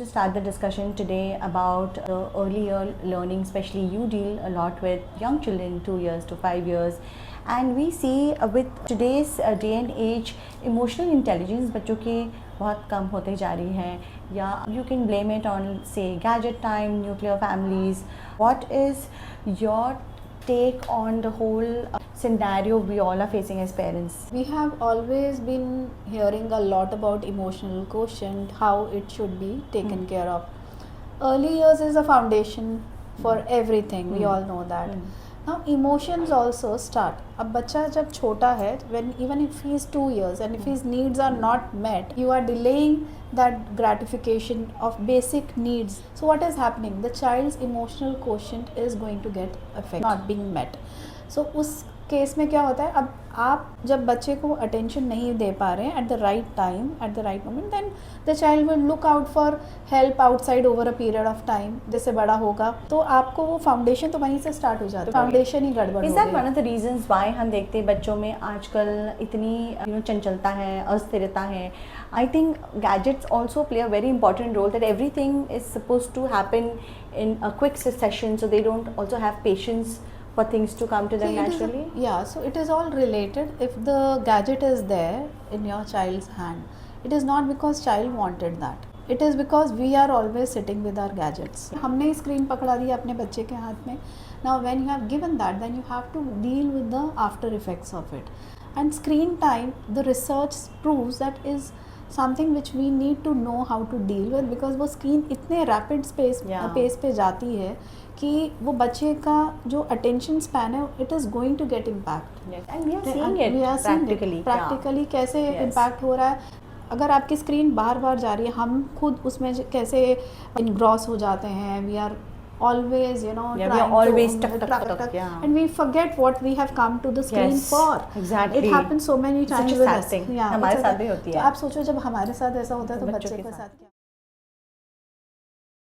To start the discussion today about the early year learning, especially you deal a lot with young children, 2 years to 5 years, and we see with today's day and age emotional intelligence बच्चों की बहुत कम होते जा रही है, या you can blame it on say gadget time, nuclear families. What is your take on the whole scenario we all are facing as parents? We have always been hearing a lot about emotional quotient, how it should be taken care of. Early years is a foundation for everything, we all know that. Now emotions also start. अब बच्चा जब छोटा है, when even if he is 2 years and if his needs are not met, you are delaying that gratification of basic needs. So what is happening? The child's emotional quotient is going to get affected, not being met. So उस case में क्या होता है, अब आप जब बच्चे को अटेंशन नहीं दे पा रहे हैं at the right time at the right moment, then the child will look out for help outside over a period of time. जैसे बड़ा होगा तो आपको वो फाउंडेशन तो वहीं से स्टार्ट हो जाता है, फाउंडेशन ही गड़बड़. Is that one of the reasons why हम देखते हैं बच्चों में आजकल इतनी चंचलता है, अस्थिरता है? I think gadgets also play a very important role, that everything is suppose to happen in a quick session, so they don't also have patience for things to come to them naturally? So it is all related. If the gadget is there in your child's hand, it is not because child wanted that. It is because we are always sitting with our gadgets. हमने screen पकड़ा दिया अपने बच्चे के हाथ में. Now when you have given that, then you have to deal with the after effects of it. And screen time, the research proves that is something which we need to know how to deal with, because वो screen इतने rapid pace पे जाती है कि वो बच्चे का जो अटेंशन स्पैन है, it is going to get impact. And we are seeing it practically कैसे इम्पैक्ट हो रहा है. अगर आपकी स्क्रीन बार बार जा रही है, हम खुद उसमें कैसे इनग्रॉस हो जाते हैं. We are always we are always tuck, and we forget what we have come to the screen for. Exactly, it happens so many times with us. हमारे साथ भी होती है. तो आप सोचो जब हमारे साथ ऐसा होता है तो बच्चे के साथ क्या.